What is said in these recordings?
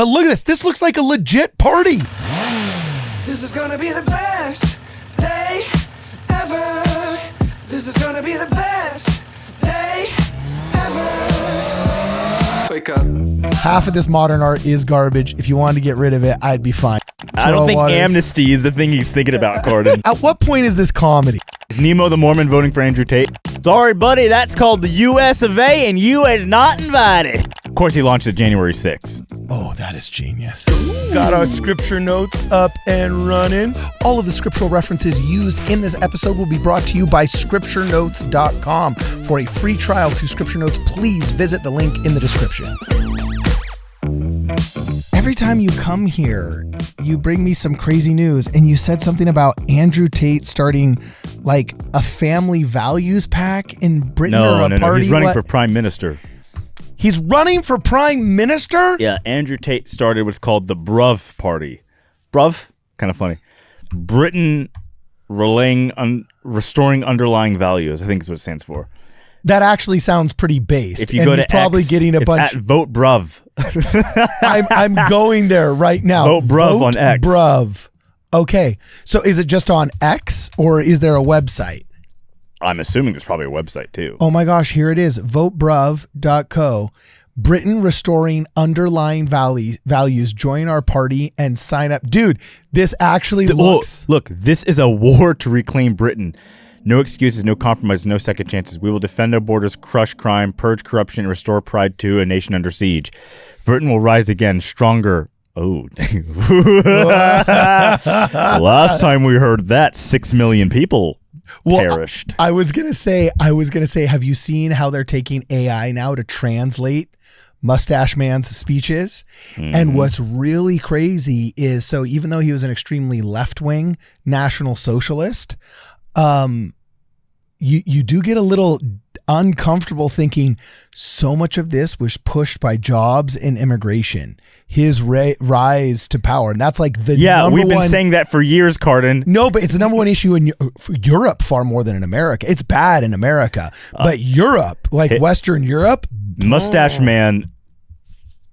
But look at this. This looks like a legit party. This is gonna be the best day ever. This is gonna be the best day ever. Wake up. Half of this modern art is garbage. If you wanted to get rid of it, I'd be fine. I don't think amnesty is the thing he's thinking about, Corden. At what point is this comedy? Is Nemo the Mormon voting for Andrew Tate? Sorry, buddy, that's called the US of A, and you are not invited. Of course, he launched it January 6th. Oh, that is genius. Got our scripture notes up and running. All of the scriptural references used in this episode will be brought to you by scripturenotes.com. For a free trial to Scripture Notes, please visit the link in the description. Every time you come here, you bring me some crazy news, and you said something about Andrew Tate starting like a family values pack in Britain or a party. He's running for prime minister. He's running for prime minister? Yeah, Andrew Tate started what's called the Bruv party. Bruv? Kind of funny. Britain restoring underlying values, I think is what it stands for. That actually sounds pretty based. If you go to he's probably X, getting a it's bunch. at Vote Bruv. I'm going there right now. Vote Bruv on X. Bruv. Okay. So is it just on X or is there a website? I'm assuming there's probably a website too. Oh my gosh, here it is. Votebruv.co. Britain restoring underlying values. Join our party and sign up. Dude, this actually looks... Look, this is a war to reclaim Britain. No excuses, no compromises, no second chances. We will defend our borders, crush crime, purge corruption, and restore pride to a nation under siege. Britain will rise again, stronger. Oh, last time we heard that, 6 million people perished. I was gonna say, have you seen how they're taking AI now to translate Mustache Man's speeches? Mm-hmm. And what's really crazy is, so even though he was an extremely left-wing National Socialist, you do get a little uncomfortable thinking so much of this was pushed by jobs and immigration, his rise to power. And that's like the number one. Yeah, we've been saying that for years, Cardin. No, but it's the number one issue in Europe far more than in America. It's bad in America, but Europe, like Western Europe. Mustache Man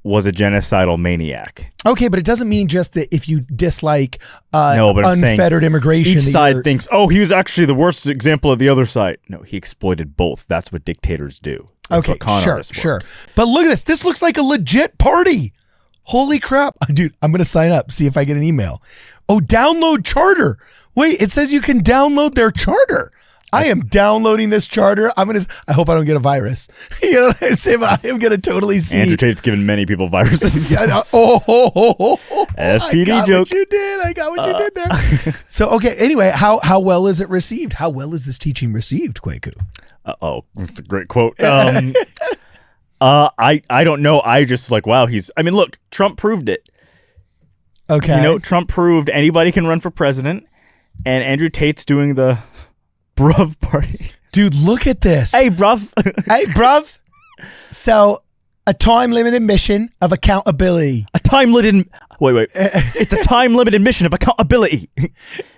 was a genocidal maniac. Okay, but it doesn't mean just that if you dislike unfettered immigration. Each side thinks, oh, he was actually the worst example of the other side. No, he exploited both. That's what dictators do. That's okay, sure. But look at this. This looks like a legit party. Holy crap. Dude, I'm going to sign up, see if I get an email. Oh, download charter. Wait, it says you can download their charter. I am downloading this charter. I hope I don't get a virus. You know what I'm saying? But I am going to totally see. Andrew Tate's given many people viruses. STD joke. I got what you did there. So, okay. Anyway, how well is it received? How well is this teaching received, Kwaku? That's a great quote. I don't know. I just like, wow, look, Trump proved it. Okay. Trump proved anybody can run for president, and Andrew Tate's doing the Bruv party. Dude, look at this. Hey, bruv. Hey, bruv. So, a time-limited mission of accountability. Wait. It's a time-limited mission of accountability.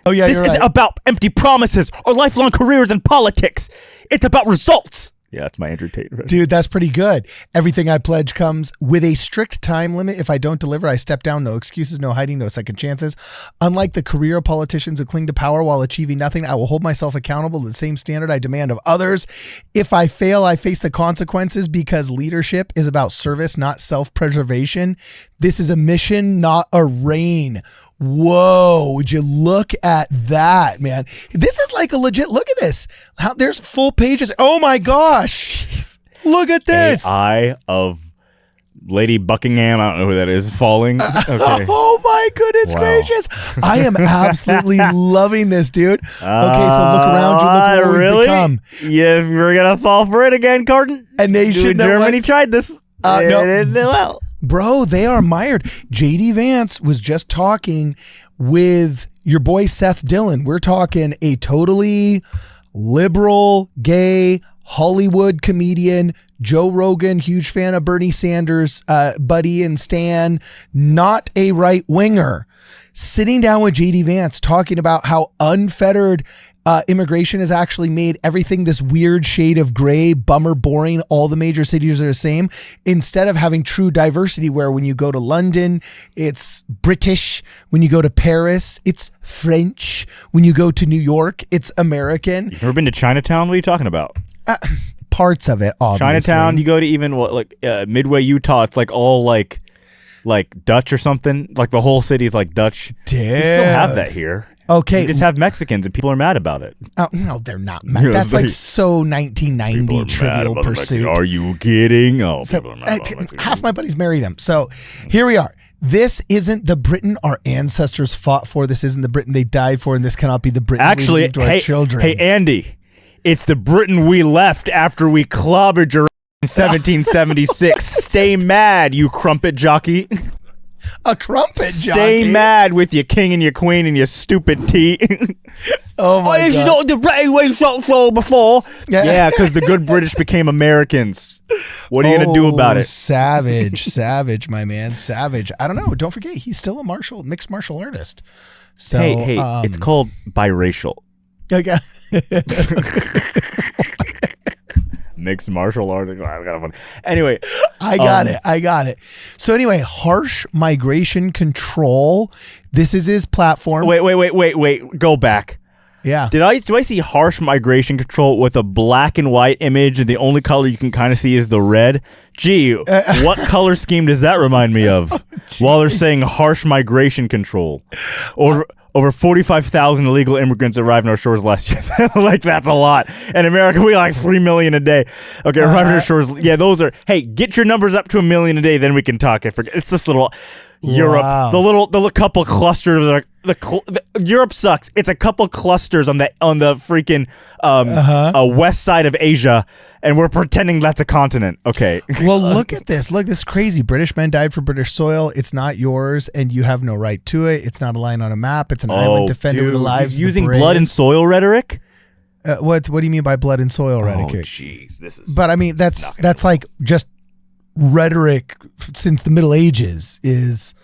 Oh, yeah, This isn't about empty promises or lifelong careers in politics. It's about results. Yeah, that's my Andrew Tate. Dude, that's pretty good. Everything I pledge comes with a strict time limit. If I don't deliver, I step down. No excuses, no hiding, no second chances. Unlike the career politicians who cling to power while achieving nothing, I will hold myself accountable to the same standard I demand of others. If I fail, I face the consequences because leadership is about service, not self-preservation. This is a mission, not a reign. Whoa, would you look at that, man? This is like a legit, look at this. There's full pages. Oh my gosh. Look at this. Eye of Lady Buckingham, I don't know who that is, falling. Okay. Oh my goodness gracious. I am absolutely loving this, dude. Okay, so look around you. Look what we've become. Yeah, you're going to fall for it again, Cardin. A nation that Germany tried this. No. It didn't do well. Bro, they are mired. J.D. Vance was just talking with your boy Seth Dillon. We're talking a totally liberal, gay, Hollywood comedian. Joe Rogan, huge fan of Bernie Sanders, buddy and Stan, not a right winger. Sitting down with J.D. Vance talking about how unfettered Immigration has actually made everything this weird shade of gray, bummer, boring. All the major cities are the same. Instead of having true diversity, where when you go to London, it's British. When you go to Paris, it's French. When you go to New York, it's American. You've never been to Chinatown? What are you talking about? Parts of it, obviously. Chinatown, you go to even Midway, Utah, it's like all like Dutch or something. Like the whole city's like Dutch. Dude. We still have that here. Okay. You just have Mexicans and people are mad about it. Oh, no, they're not mad. That's like so 1990 Trivial Pursuit. Are you kidding? Oh, So, people are mad about Mexicans. half my buddies married him. So here we are. This isn't the Britain our ancestors fought for. This isn't the Britain they died for, and this cannot be the Britain we leave to our children. Hey, Andy, it's the Britain we left after we clobbered your in 1776. Stay mad, you crumpet jockey. A crumpet jockey. Stay mad with your king and your queen and your stupid tea. Oh my it's God. not the Britain we fought for before. Yeah. Yeah, because the good British became Americans. What are you gonna do about it? Savage, my man, savage. I don't know. Don't forget, he's still a mixed martial artist. So, Hey, it's called biracial. Okay. Mixed martial art. Anyway, I got it. So anyway, harsh migration control. This is his platform. Wait. Go back. Yeah. Do I see harsh migration control with a black and white image, and the only color you can kind of see is the red? Gee, what color scheme does that remind me of? While they're saying harsh migration control, over 45,000 illegal immigrants arrived on our shores last year. Like, that's a lot. In America, we like 3 million a day. Okay, arrived on our shores. Yeah, those are. Hey, get your numbers up to 1 million a day, then we can talk. It's this little Europe. Wow. The little couple clusters. Europe sucks. It's a couple clusters on the freaking west side of Asia, and we're pretending that's a continent. Okay. Well, look at this. Look, this is crazy. British men died for British soil. It's not yours, and you have no right to it. It's not a line on a map. It's an island defended with the lives. He's using blood and soil rhetoric. What do you mean by blood and soil rhetoric? Oh, jeez, this is. But I mean, that's like just rhetoric since the Middle Ages. Is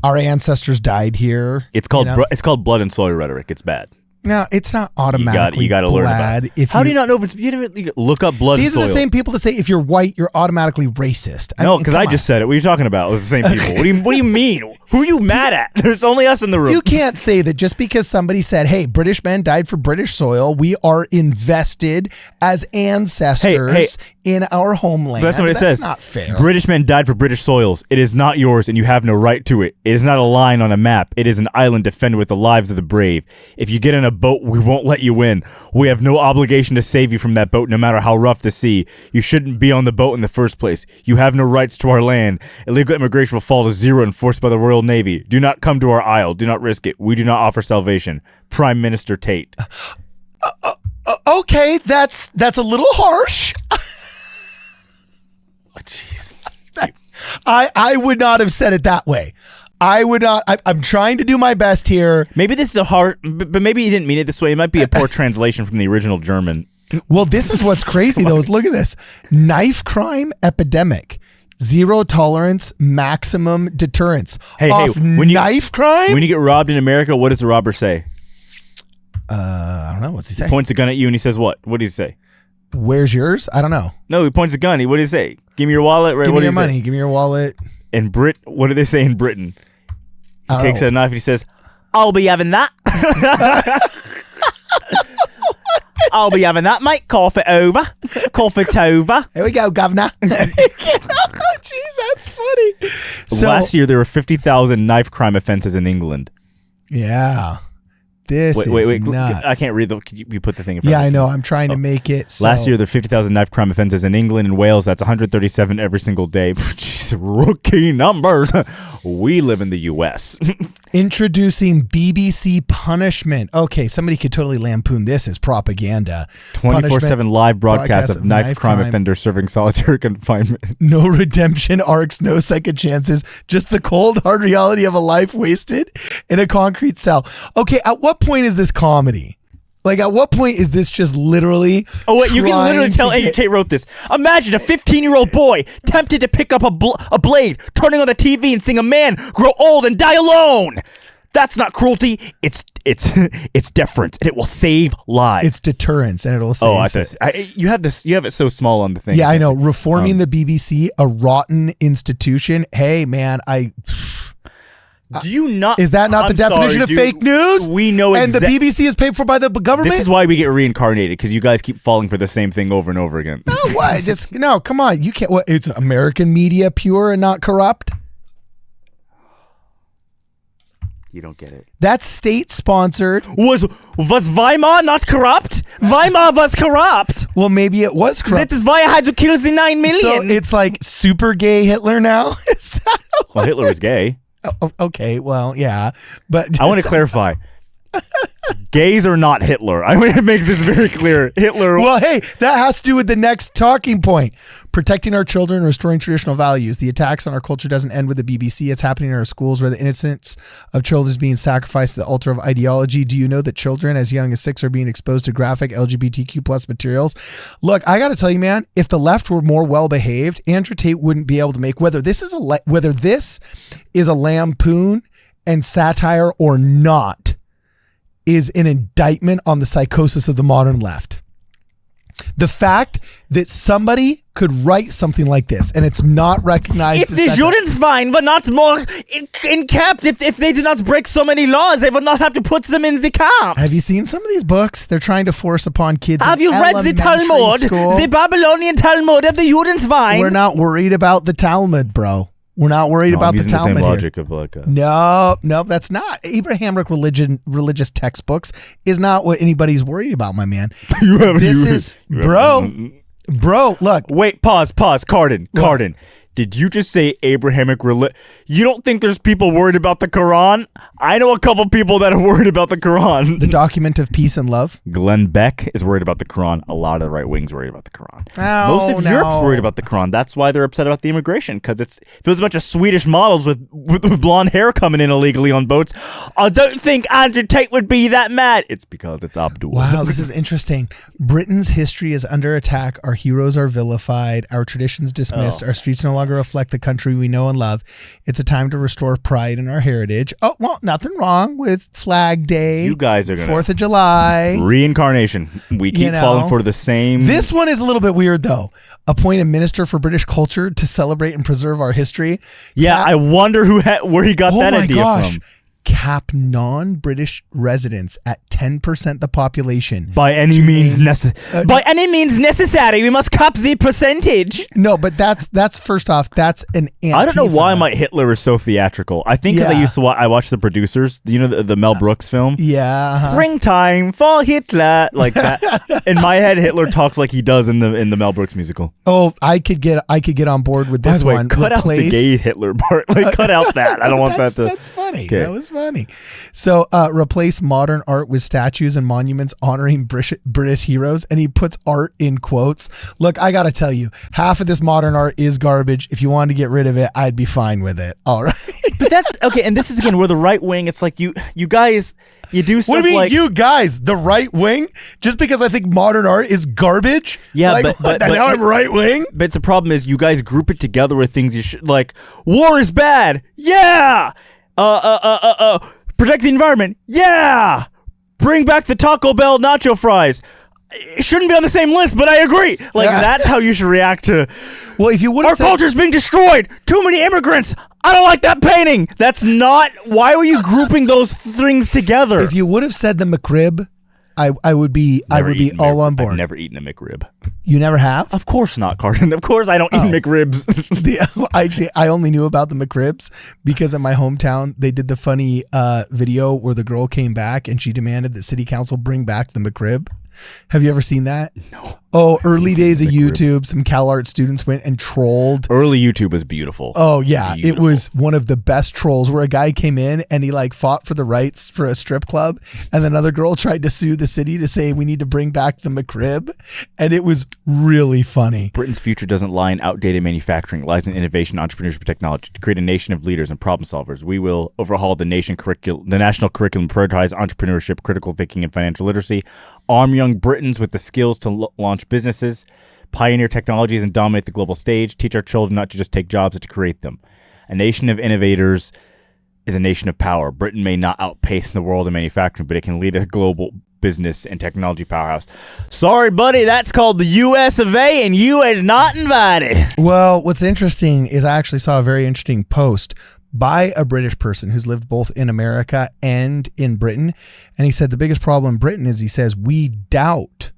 our ancestors died here? It's called blood and soil rhetoric. It's bad. No, it's not automatically. You got to learn about it. How do you not know if it's? You didn't look up blood. These and soil. are the same people that say if you're white, you're automatically racist. No, because I just said it. What are you talking about? It was the same people. What do you mean? Who are you mad at? There's only us in the room. You can't say that just because somebody said, "Hey, British men died for British soil," we are invested as ancestors in our homeland. That's what it says. That's not fair. British men died for British soils. It is not yours, and you have no right to it. It is not a line on a map. It is an island defended with the lives of the brave. If you get in a boat, we won't let you in. We have no obligation to save you from that boat, no matter how rough the sea. You shouldn't be on the boat in the first place. You have no rights to our land. Illegal immigration will fall to zero enforced by the Royal Navy. Do not come to our isle. Do not risk it. We do not offer salvation. Prime Minister Tate. Okay, that's a little harsh. Jeez. I would not have said it that way. I would not. I'm trying to do my best here. Maybe this is a hard, but maybe he didn't mean it this way. It might be a poor translation from the original German. Well, this is what's crazy though. Is look at this: knife crime epidemic, zero tolerance, maximum deterrence. Hey, knife crime. When you get robbed in America, what does the robber say? I don't know. What's he say? He points a gun at you and he says what? What does he say? Where's yours? I don't know. No, he points a gun. What does he say? Give me your wallet. Right? Give me your money. Give me your wallet. In what do they say in Britain? He takes a knife and he says, "I'll be having that." I'll be having that, mate. Cough it over. Cough it over. Here we go, governor. Oh, jeez, that's funny. So, last year, there were 50,000 knife crime offenses in England. Yeah. This is nuts. I can't read you put the thing in front of me. Yeah, I know. I'm trying to make it. So. Last year, there were 50,000 knife crime offenses in England and Wales. That's 137 every single day. Jeez, rookie numbers. We live in the U.S. Introducing BBC punishment. Okay, somebody could totally lampoon this as propaganda. 24/7 live broadcast of knife crime offenders serving solitary confinement. No redemption arcs, no second chances. Just the cold, hard reality of a life wasted in a concrete cell. Okay, at what point is this comedy? Like, at what point is this just literally? Oh, wait, you can literally tell Andrew Tate wrote this. Imagine a 15-year-old boy tempted to pick up a blade, turning on the TV and seeing a man grow old and die alone. That's not cruelty. It's deference, and it will save lives. It's deterrence, and it'll save. You have it so small on the thing. Yeah, I know. Reforming the BBC, a rotten institution. Hey, man, do you not? Is that not the definition of fake news? We know, and the BBC is paid for by the government. This is why we get reincarnated, because you guys keep falling for the same thing over and over again. No, what? No, come on. You can't. What? It's American media, pure and not corrupt. You don't get it. That's state-sponsored. Was Weimar not corrupt? Weimar was corrupt. Well, maybe it was corrupt. That is why I had to kill the 9 million. So it's like super gay Hitler now? Is that well, Hitler was gay. Oh, okay, well, yeah. But I want to clarify. Gays are not Hitler. I want to make this very clear. Hitler. Well, hey, that has to do with the next talking point. Protecting our children, restoring traditional values. The attacks on our culture doesn't end with the BBC. It's happening in our schools where the innocence of children is being sacrificed to the altar of ideology. Do you know that children as young as 6 are being exposed to graphic LGBTQ plus materials? Look, I got to tell you, man, if the left were more well-behaved, Andrew Tate wouldn't be able to make, whether this is a lampoon and satire or not, is an indictment on the psychosis of the modern left. The fact that somebody could write something like this and it's not recognized. If the Judenschwein were not more in camp, if they did not break so many laws, they would not have to put them in the camps. Have you seen some of these books? They're trying to force upon kids. Have you read the Talmud, the Babylonian Talmud of the Judenschwein? We're not worried about the Talmud, bro. We're not worried about the Talmud. The same logic of like No, that's not. Abrahamic religious textbooks is not what anybody's worried about, my man. Bro, look. Wait, pause, Cardin. Did you just say Abrahamic religion? You don't think there's people worried about the Quran? I know a couple people that are worried about the Quran. The document of peace and love. Glenn Beck is worried about the Quran. A lot of the right wing's worried about the Quran. Most of Europe's worried about the Quran. That's why they're upset about the immigration, because if it was a bunch of Swedish models with blonde hair coming in illegally on boats, I don't think Andrew Tate would be that mad. It's because it's Abdul. Wow, this is interesting. Britain's history is under attack. Our heroes are vilified. Our traditions dismissed. Our streets no longer reflect the country we know and love. It's a time to restore pride in our heritage. Oh, well, nothing wrong with Flag Day. You guys are going to 4th of July. Reincarnation. We keep falling for the same. This one is a little bit weird, though. Appoint a minister for British culture to celebrate and preserve our history. Yeah, I wonder where he got that idea from. Cap non-British residents at 10% the population. By any means necessary, we must cap the percentage. No, but that's first off, that's an Antifa. I don't know why my Hitler is so theatrical. I think because I watched The Producers, the Mel Brooks film. Yeah. Springtime for Hitler, like that. In my head, Hitler talks like he does in the Mel Brooks musical. Oh, I could get on board with this one. Cut out the gay Hitler part. Like, cut out that. I don't want that to. That's funny. Okay. That was funny. So replace modern art with statues and monuments honoring British heroes, and he puts art in quotes. Look, I gotta tell you, half of this modern art is garbage. If you wanted to get rid of it, I'd be fine with it. All right. But that's okay, and this is again where the right wing, it's like you guys, you do stuff. What do you mean, like, you guys, the right wing? Just because I think modern art is garbage? Yeah, like, but now I'm right wing? But the problem is you guys group it together with things you should, like, war is bad. Yeah. Protect the environment. Yeah. Bring back the Taco Bell nacho fries. It shouldn't be on the same list, but I agree. Like, that's how you should react to. Well, if you would have our culture's being destroyed. Too many immigrants. I don't like that painting. That's not. Why are you grouping those things together? If you would have said the McRib, I would be all on board. I've never eaten a McRib. You never have? Of course not, Carden. Of course I don't eat McRibs. Actually, I only knew about the McRibs because in my hometown, they did the funny video where the girl came back and she demanded that city council bring back the McRib. Have you ever seen that? No. Oh, early days of YouTube, some CalArt students went and trolled. Early YouTube was beautiful. Oh, yeah. Beautiful. It was one of the best trolls where a guy came in and he fought for the rights for a strip club. And then another girl tried to sue the city to say we need to bring back the McRib. And it was really funny. Britain's future doesn't lie in outdated manufacturing. It lies in innovation, entrepreneurship, and technology. To create a nation of leaders and problem solvers, we will overhaul the national curriculum, prioritize entrepreneurship, critical thinking, and financial literacy. Arm young Britons with the skills to launch businesses, pioneer technologies, and dominate the global stage. Teach our children not to just take jobs, but to create them. A nation of innovators is a nation of power. Britain may not outpace the world in manufacturing, but it can lead a global business and technology powerhouse. Sorry, buddy, that's called the US of A, and you are not invited. Well, what's interesting is I actually saw a very interesting post by a British person who's lived both in America and in Britain. And he said the biggest problem in Britain is, he says, we doubt,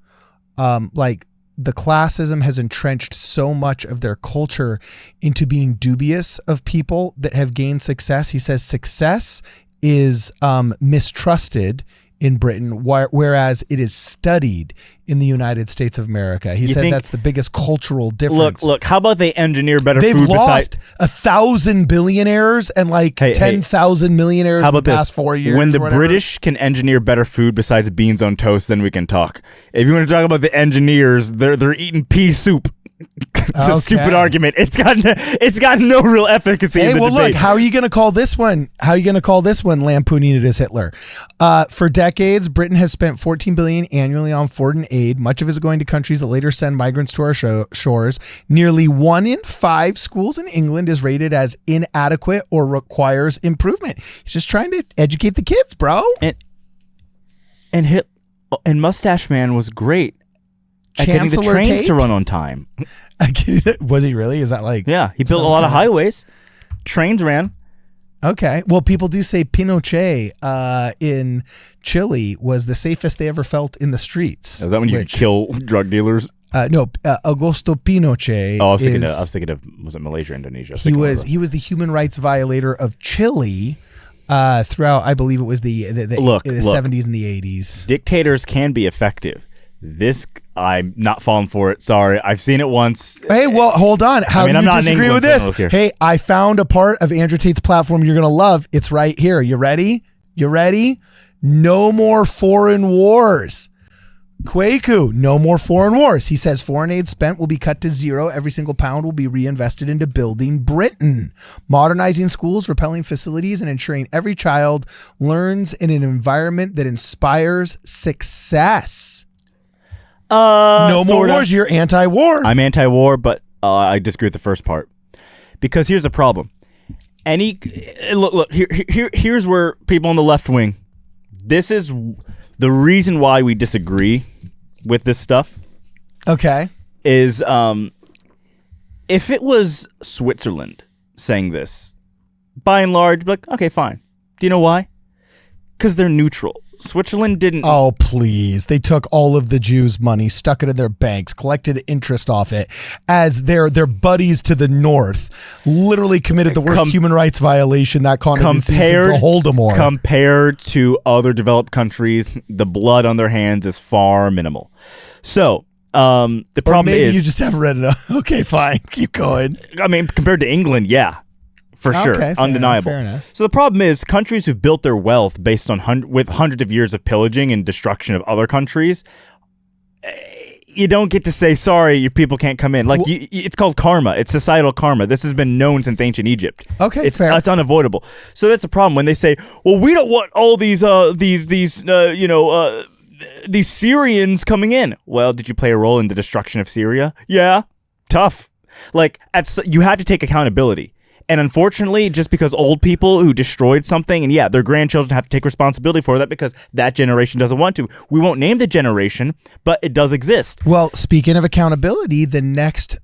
the classism has entrenched so much of their culture into being dubious of people that have gained success. He says success is mistrusted in Britain, whereas it is studied in the United States of America. He said that's the biggest cultural difference. Look, how about they engineer better They've food? They've lost 1,000 billionaires and 10,000 millionaires in the past 4 years. When the British can engineer better food besides beans on toast, then we can talk. If you want to talk about the engineers, they're eating pea soup. It's a stupid argument. It's got no real efficacy. Hey, in the well, debate. look, how are you going to call this one? How are you going to call this one lampooning it as Hitler? For decades, Britain has spent $14 billion annually on foreign aid. Much of it is going to countries that later send migrants to our shores. Nearly 1 in 5 schools in England is rated as inadequate or requires improvement. He's just trying to educate the kids, bro. And Mustache Man was great at getting the Chancellor trains Tate? to run on time. Was he really? Is that Yeah, he built a lot of highways. Trains ran. Okay. Well, people do say Pinochet in Chile was the safest they ever felt in the streets. Is that when you kill drug dealers? No, Augusto Pinochet. Oh, I was thinking of was it Malaysia, Indonesia? He was the human rights violator of Chile throughout, I believe it was the 70s and the 80s. Dictators can be effective. I'm not falling for it. Sorry. I've seen it once. Hey, well, hold on. How do you disagree with this? Hey, I found a part of Andrew Tate's platform you're going to love. It's right here. You ready? No more foreign wars. Kwaku, no more foreign wars. He says foreign aid spent will be cut to zero. Every single pound will be reinvested into building Britain, modernizing schools, repelling facilities, and ensuring every child learns in an environment that inspires success. No more wars. You're anti-war. I'm anti-war, but I disagree with the first part. Because here's the problem. Here's where people on the left wing, this is the reason why we disagree with this stuff. Okay. Is if it was Switzerland saying this, by and large, like, okay, fine. Do you know why? Because they're neutral. Switzerland didn't. Oh, please. They took all of the Jews' money, stuck it in their banks, collected interest off it, as their buddies to the north literally committed the worst human rights violation that continent since the Holodomor. Compared to other developed countries, the blood on their hands is far minimal. So, the problem is. You just haven't read it. Okay, fine. Keep going. I mean, compared to England, yeah. For sure, undeniable. Fair enough. So the problem is countries who've built their wealth based on with hundreds of years of pillaging and destruction of other countries, you don't get to say, sorry, your people can't come in. It's called karma. It's societal karma. This has been known since ancient Egypt. Okay, fair. It's unavoidable. So that's a problem when they say, well, we don't want all these Syrians coming in. Well, did you play a role in the destruction of Syria? Yeah, tough. You have to take accountability. And unfortunately, just because old people who destroyed something, and their grandchildren have to take responsibility for that because that generation doesn't want to. We won't name the generation, but it does exist. Well, speaking of accountability, the next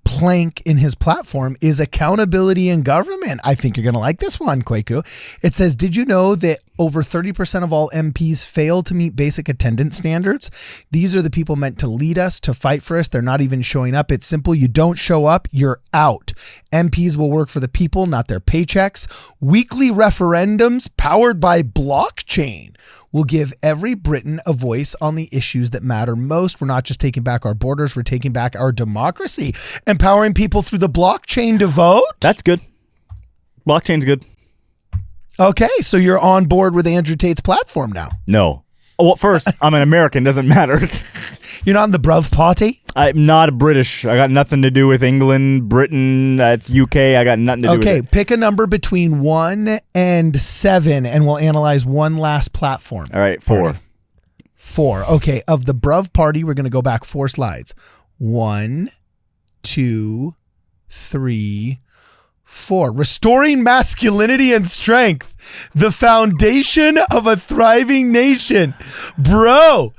plank in his platform is accountability in government. I think you're going to like this one, Kwaku. It says, did you know that over 30% of all MPs fail to meet basic attendance standards? These are the people meant to lead us, to fight for us. They're not even showing up. It's simple. You don't show up, you're out. MPs will work for the people, not their paychecks. Weekly referendums powered by blockchain will give every Briton a voice on the issues that matter most. We're not just taking back our borders, we're taking back our democracy. Empowering people through the blockchain to vote? That's good. Blockchain's good. Okay, so you're on board with Andrew Tate's platform now. No. Well, first, I'm an American. Doesn't matter. You're not in the Bruv party? I'm not British. I got nothing to do with England, Britain. It's UK. I got nothing to do with it. Okay, pick a number between 1 and 7, and we'll analyze one last platform. All right, 4. 4. Okay, of the Bruv party, we're going to go back 4 slides. 1, 2, 3, 4. Restoring masculinity and strength, the foundation of a thriving nation. Bro,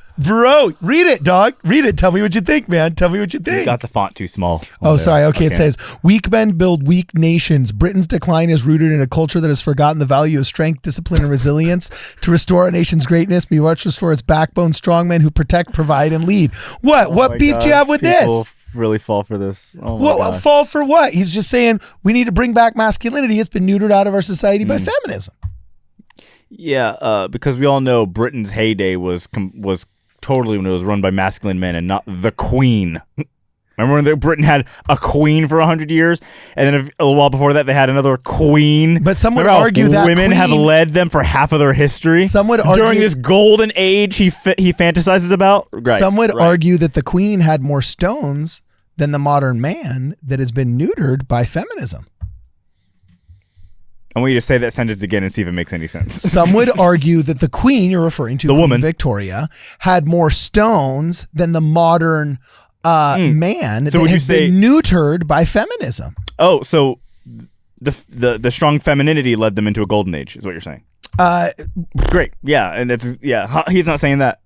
read it, dog. Read it. Tell me what you think, man. Tell me what you think. You got the font too small. Oh, sorry. Okay, it says, weak men build weak nations. Britain's decline is rooted in a culture that has forgotten the value of strength, discipline, and resilience. To restore a nation's greatness, we must restore its backbone, strong men who protect, provide, and lead. What beef do you have with this? Really fall for this. Fall for what? He's just saying we need to bring back masculinity. It's been neutered out of our society by feminism. Yeah, because we all know Britain's heyday was totally when it was run by masculine men and not the queen. Remember when Britain had a queen for 100 years, and then a little while before that they had another queen. But some would argue that women have led them for half of their history. Some would argue during this golden age he fantasizes about. Right, some would argue that the queen had more stones than the modern man that has been neutered by feminism. I want you to say that sentence again and see if it makes any sense. Some would argue that the queen, you're referring to, the woman Victoria, had more stones than the modern man that has been neutered by feminism. Oh, so the strong femininity led them into a golden age, is what you're saying. Great. Yeah, and he's not saying that.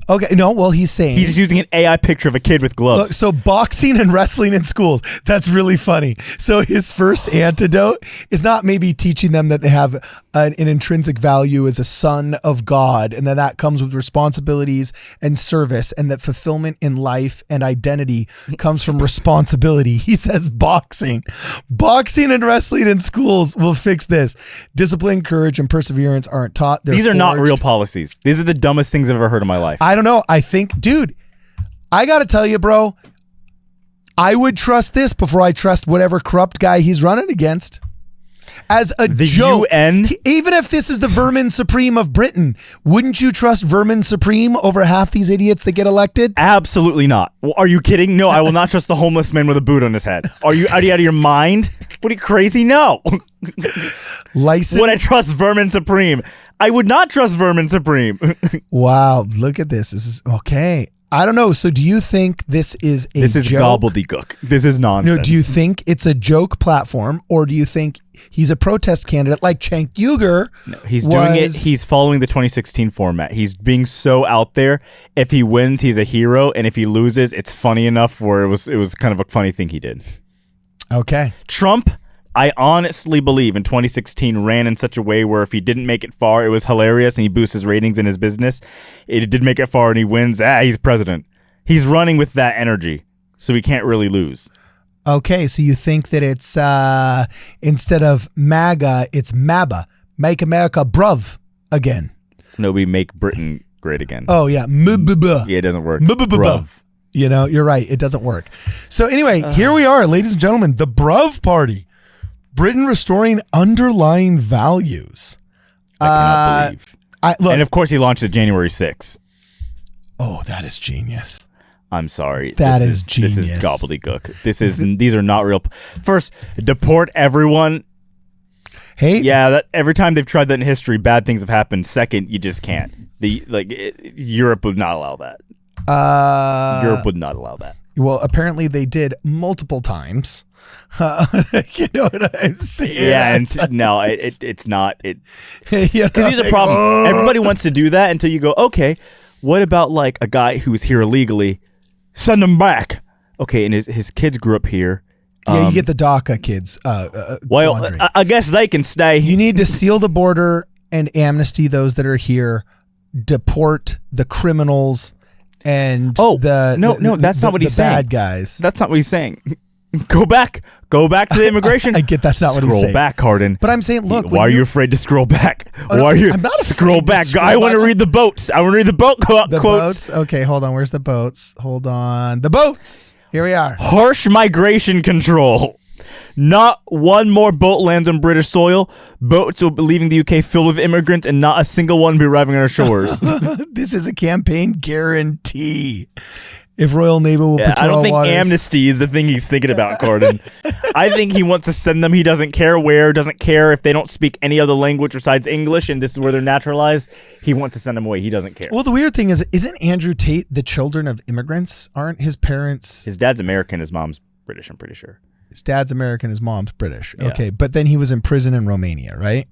Okay, no, well, he's saying... He's just using an AI picture of a kid with gloves. Look, so boxing and wrestling in schools, that's really funny. So his first antidote is not maybe teaching them that they have an intrinsic value as a son of God, and that comes with responsibilities and service, and that fulfillment in life and identity comes from responsibility. He says boxing. Boxing and wrestling in schools will fix this. Discipline, courage, and perseverance aren't taught. These are not real policies. These are the dumbest things I've ever heard in my life. I don't know. I think, dude, I got to tell you, bro, I would trust this before I trust whatever corrupt guy he's running against. As a joke. UN? Even if this is the vermin supreme of Britain, wouldn't you trust vermin supreme over half these idiots that get elected? Absolutely not. Well, are you kidding? No, I will not trust the homeless man with a boot on his head. Are you out of your mind? What are you, crazy? No. License? Would I trust vermin supreme? I would not trust vermin supreme. Wow, look at this. This is okay. I don't know. So do you think this is a joke? This is gobbledygook. This is nonsense. No, do you think it's a joke platform, or do you think he's a protest candidate like Cenk Uygur? No, he's doing it. He's following the 2016 format. He's being so out there. If he wins, he's a hero, and if he loses, it's funny enough where it was kind of a funny thing he did. Okay. Trump, I honestly believe in 2016 ran in such a way where if he didn't make it far, it was hilarious and he boosts his ratings in his business. It did make it far and he wins. He's president. He's running with that energy, so he can't really lose. Okay, so you think that it's instead of MAGA, it's MABA, Make America Bruv again. No, we make Britain great again. Oh, yeah. Yeah, it doesn't work. Bruv. You know, you're right. It doesn't work. So anyway, here we are, ladies and gentlemen, the Bruv Party. Britain restoring underlying values. I cannot believe. And of course, he launched it January 6th. Oh, that is genius. I'm sorry. That is genius. This is gobbledygook. These are not real. First, deport everyone. Hey. Yeah, every time they've tried that in history, bad things have happened. Second, you just can't. Europe would not allow that. Europe would not allow that. Well, apparently they did multiple times. You know what I'm saying? Yeah, and no, it's not. Because here's a problem. Everybody wants to do that until you go, okay, what about like a guy who was here illegally? Send him back. Okay, and his kids grew up here. Yeah, you get the DACA kids. Well, I guess they can stay. You need to seal the border and amnesty those that are here. Deport the criminals and that's not what he's saying. Bad guys. That's not what he's saying. Go back to the immigration. I get that's not what he's saying. Scroll back, Hardin. But I'm saying, look. Why are you afraid to scroll back? Why are you? I'm not scroll back. I want to read the boats. I want to read the boat quotes. Boats? Okay, hold on. Where's the boats? Hold on. The boats. Here we are. Harsh migration control. Not one more boat lands on British soil. Boats will be leaving the UK filled with immigrants, and not a single one will be arriving on our shores. This is a campaign guarantee. If Royal Navy will patrol I don't think waters. Amnesty is the thing he's thinking about, Corden. I think he wants to send them. He doesn't care where, doesn't care if they don't speak any other language besides English, and this is where they're naturalized. He wants to send them away. He doesn't care. Well, the weird thing is, isn't Andrew Tate the children of immigrants? Aren't his parents? His dad's American. His mom's British, I'm pretty sure. His dad's American, his mom's British. Yeah. Okay, but then he was in prison in Romania, right?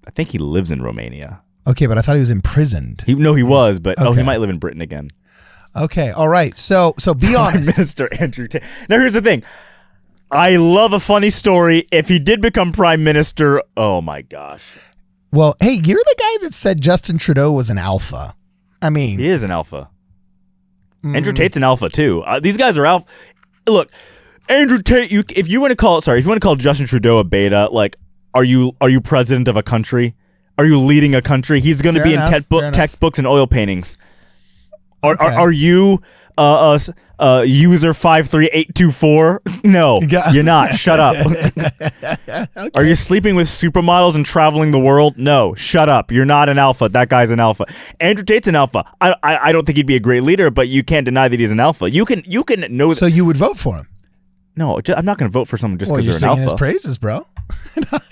I think he lives in Romania. Okay, but I thought he was imprisoned. He was, but Okay. he might live in Britain again. Okay, all right. So be honest. Minister Andrew Tate. Now here's the thing. I love a funny story. If he did become prime minister, oh my gosh. Well, hey, you're the guy that said Justin Trudeau was an alpha. I mean, He is an alpha. Andrew Tate's an alpha too. These guys are alpha. Look, Andrew Tate. If you want to call Justin Trudeau a beta, like, are you president of a country? Are you leading a country? He's going to be enough, in textbooks and oil paintings. Okay. Are you user 53824? No, you're not. Shut up. Okay. Are you sleeping with supermodels and traveling the world? No, shut up. You're not an alpha. That guy's an alpha. Andrew Tate's an alpha. I don't think he'd be a great leader, but you can't deny that he's an alpha. You can know. So you would vote for him? No, I'm not going to vote for someone just because you're they're an singing alpha. his praises, bro.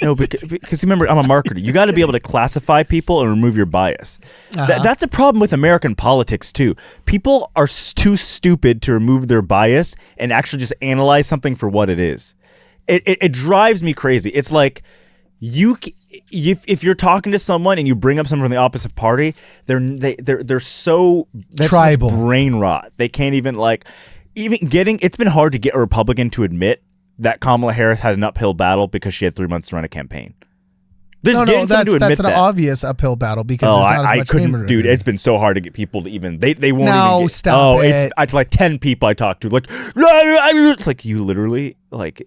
No, because remember, I'm a marketer. You got to be able to classify people and remove your bias. That's a problem with American politics, too. People are too stupid to remove their bias and actually just analyze something for what it is. It drives me crazy. It's like if you're talking to someone and you bring up someone from the opposite party, they're so tribal, so much brain rot. They can't even it's been hard to get a Republican to admit that Kamala Harris had an uphill battle because she had 3 months to run a campaign. That's an obvious uphill battle because there's not as much name. Dude, it's been so hard to get people to even they won't no, even stop it. It's like 10 people I talked to, like, it's like, you literally, like,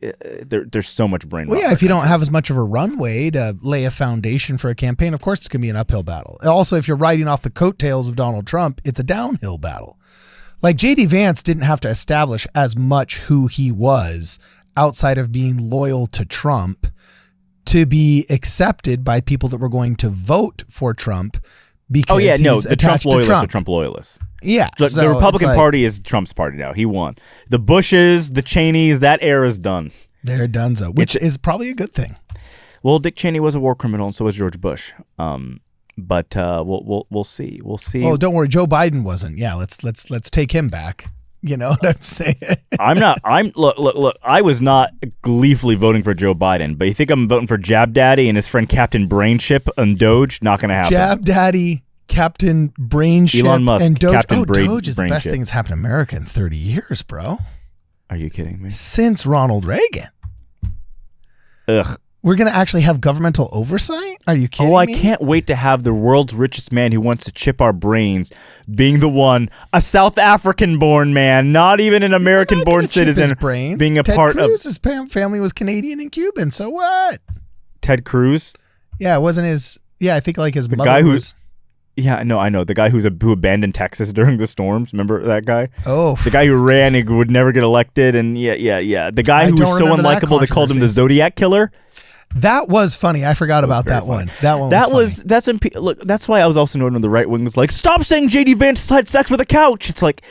there's so much brain. Well, yeah, if you don't have as much of a runway to lay a foundation for a campaign, of course it's going to be an uphill battle. Also, if you're riding off the coattails of Donald Trump, it's a downhill battle. Like, J.D. Vance didn't have to establish as much who he was outside of being loyal to Trump to be accepted by people that were going to vote for Trump because the Trump loyalists are Trump loyalists. Yeah. So the Republican Party is Trump's party now. He won. The Bushes, the Cheneys, that era's done. They're donezo, which is probably a good thing. Well, Dick Cheney was a war criminal, and so was George Bush. But we'll see. We'll see. Oh, don't worry, Joe Biden wasn't. Yeah, let's take him back. You know what I'm saying? Look. I was not gleefully voting for Joe Biden, but you think I'm voting for Jab Daddy and his friend Captain Brainship and Doge? Not going to happen. Jab Daddy, Captain Brainship, Elon Musk, and Doge. Captain Doge is the best Brainship. thing that's happened in America in 30 years, bro. Are you kidding me? Since Ronald Reagan. Ugh. We're going to actually have governmental oversight? Are you kidding me? I can't wait to have the world's richest man who wants to chip our brains being the one, a South African-born man, not even an American-born citizen, being a part of... Ted Cruz's family was Canadian and Cuban, so what? Ted Cruz? Yeah, it wasn't his... Yeah, I think like his mother guy was... Yeah, no, I know. The guy who abandoned Texas during the storms. Remember that guy? Oh. The guy who ran and would never get elected. And yeah. The guy who was so unlikable, they called him the Zodiac Killer. That was funny. I forgot about that one. That one was that's when look. That's why I was also noting on the right wing was like, stop saying J.D. Vance had sex with a couch. It's like,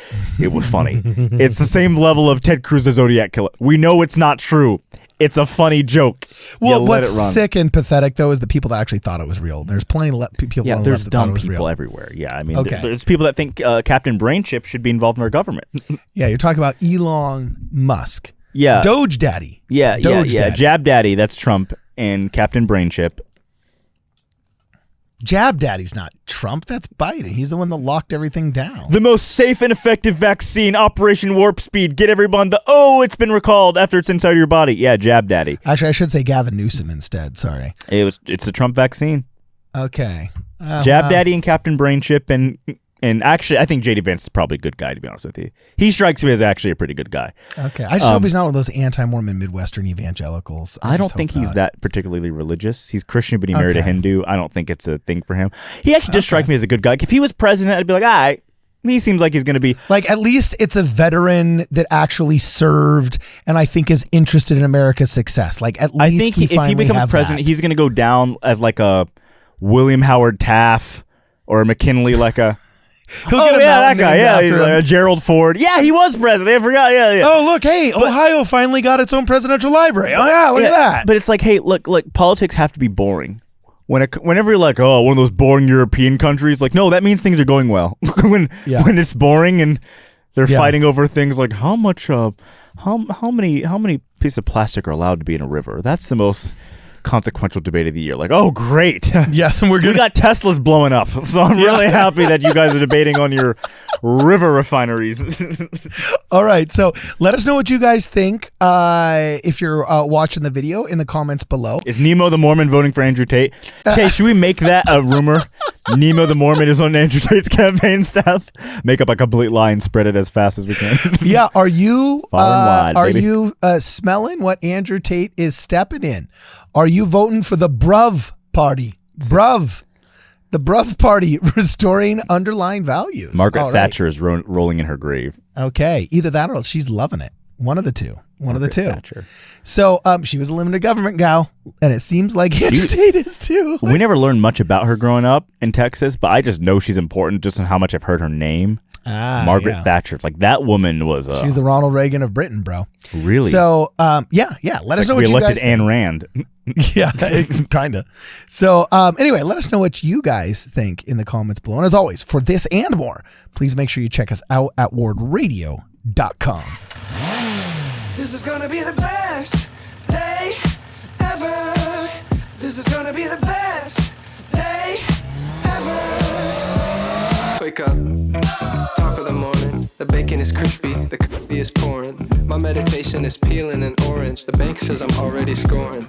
it was funny. It's the same level of Ted Cruz, the Zodiac Killer. We know it's not true. It's a funny joke. Well, what's sick and pathetic though is the people that actually thought it was real. There's plenty of people. Yeah, there's that dumb thought it was people real. everywhere. Yeah, I mean, there's people that think Captain Brainchip should be involved in our government. Yeah, you're talking about Elon Musk. Yeah, Doge Daddy. Yeah. Daddy. Jab Daddy, that's Trump. And Captain Brainchip. Jab Daddy's not Trump. That's Biden. He's the one that locked everything down. The most safe and effective vaccine, Operation Warp Speed. Get everyone it's been recalled after it's inside your body. Yeah, Jab Daddy. Actually, I should say Gavin Newsom instead. Sorry. It's the Trump vaccine. Okay. Jab Daddy and Captain Brainchip and actually, I think J.D. Vance is probably a good guy, to be honest with you. He strikes me as actually a pretty good guy. Okay. I just hope he's not one of those anti-Mormon Midwestern evangelicals. I don't think he's that particularly religious. He's Christian, but he married a Hindu. I don't think it's a thing for him. He actually just strikes me as a good guy. If he was president, I'd be like, all right. He seems like he's going to be... Like, at least it's a veteran that actually served and I think is interested in America's success. Like, at least I think if he becomes president, he's going to go down as like a William Howard Taft or a McKinley, like a... that guy. Yeah, he's like a Gerald Ford. Yeah, he was president. I forgot. Yeah. Oh, look, hey, Ohio finally got its own presidential library. Oh, yeah, look at that. But it's like, hey, look, politics have to be boring. Whenever you're like, one of those boring European countries, like, no, that means things are going well. when it's boring and They're fighting over things like how many pieces of plastic are allowed to be in a river. That's the most consequential debate of the year. Like, oh, great. Yes, and we got Teslas blowing up. So I'm really happy that you guys are debating on your river refineries. All right, so let us know what you guys think if you're watching the video in the comments below. Is Nemo the Mormon voting for Andrew Tate? Tate, should we make that a rumor? Nemo the Mormon is on Andrew Tate's campaign staff. Make up a complete lie and spread it as fast as we can. Yeah, are you Far and wide, baby. Smelling what Andrew Tate is stepping in? Are you voting for the Bruv party? Bruv. The Bruv party, restoring underlying values. Margaret Thatcher is rolling in her grave. Okay, either that or she's loving it. One of the two. Thatcher. So she was a limited government gal, and it seems like Andrew Tate is too. We never learned much about her growing up in Texas, but I just know she's important just on how much I've heard her name. Margaret Thatcher. It's like that woman was. She's the Ronald Reagan of Britain, bro. Really? So yeah. Let us know what you guys think. We elected Ayn Rand. Yeah, kind of. So anyway, let us know what you guys think in the comments below. And as always, for this and more, please make sure you check us out at WardRadio.com. This is gonna be the best day ever. This is gonna be the best day ever. Wake up, top of the morning. The bacon is crispy, the coffee is pouring. My meditation is peeling an orange. The bank says I'm already scoring.